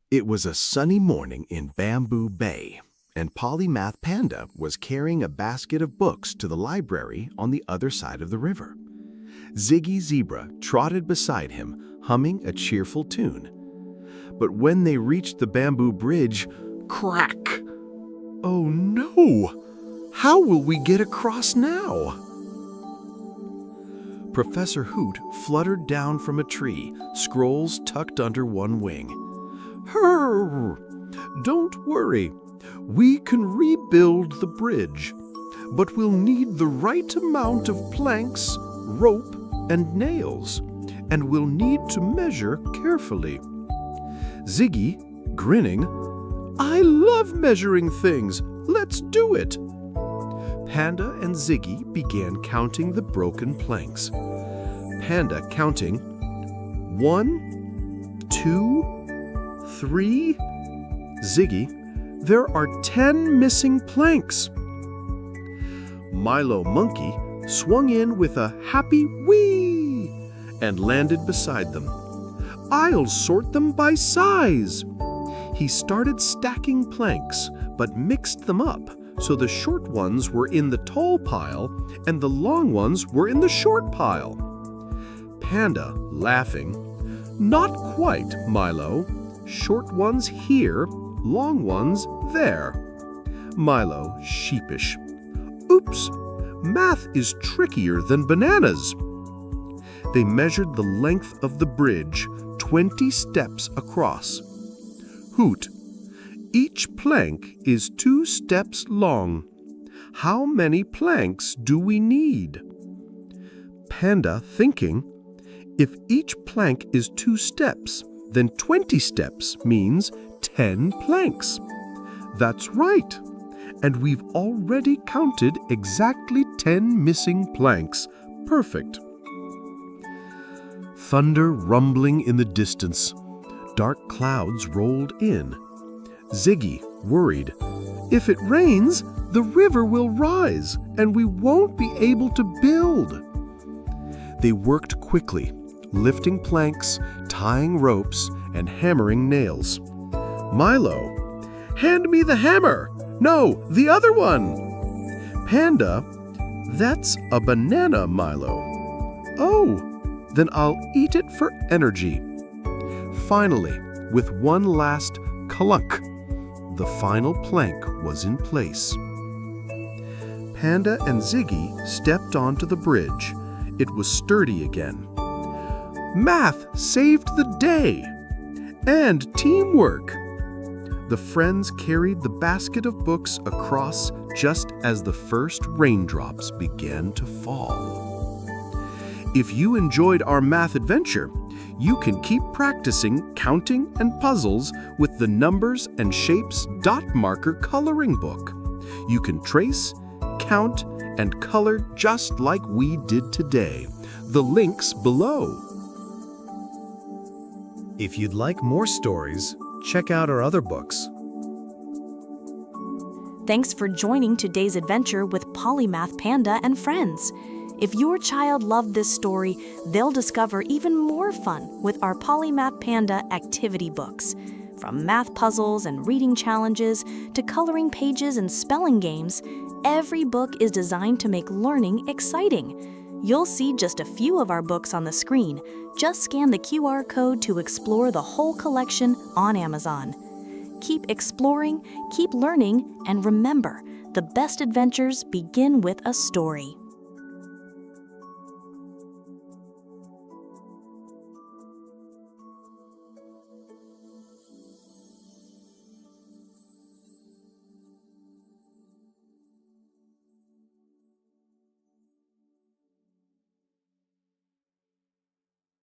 It was a sunny morning in Bamboo Bay, and Polymath Panda was carrying a basket of books to the library on the other side of the river. Ziggy Zebra trotted beside him, humming a cheerful tune. But when they reached the bamboo bridge, crack! Oh no! How will we get across now? Professor Hoot fluttered down from a tree, scrolls tucked under one wing. Hurr! Don't worry. We can rebuild the bridge, but we'll need the right amount of planks, rope, and nails, and we'll need to measure carefully. Ziggy, grinning, I love measuring things. Let's do it. Panda and Ziggy began counting the broken planks. Panda counting 1, 2, 3. Ziggy, there are 10 missing planks. Milo Monkey swung in with a happy whee and landed beside them. I'll sort them by size. He started stacking planks, but mixed them up so the short ones were in the tall pile and the long ones were in the short pile. Panda, laughing, not quite, Milo. Short ones here, long ones there. Milo, sheepish. Oops, math is trickier than bananas. They measured the length of the bridge, 20 steps across. Hoot, each plank is 2 steps long. How many planks do we need? Panda, thinking, if each plank is 2 steps, then 20 steps means 10 planks. That's right. And we've already counted exactly 10 missing planks. Perfect. Thunder rumbling in the distance. Dark clouds rolled in. Ziggy, worried, if it rains, the river will rise and we won't be able to build. They worked quickly, lifting planks, tying ropes, and hammering nails. Milo, hand me the hammer. No, the other one. Panda, that's a banana, Milo. Oh, then I'll eat it for energy. Finally, with one last clunk, the final plank was in place. Panda and Ziggy stepped onto the bridge. It was sturdy again. Math saved the day! And teamwork! The friends carried the basket of books across just as the first raindrops began to fall. If you enjoyed our math adventure, you can keep practicing counting and puzzles with the Numbers and Shapes dot marker coloring book. You can trace, count, and color just like we did today. The link's below. If you'd like more stories, check out our other books. Thanks for joining today's adventure with Polymath Panda and friends. If your child loved this story, they'll discover even more fun with our Polymath Panda activity books. From math puzzles and reading challenges to coloring pages and spelling games, every book is designed to make learning exciting. You'll see just a few of our books on the screen. Just scan the QR code to explore the whole collection on Amazon. Keep exploring, keep learning, and remember, the best adventures begin with a story.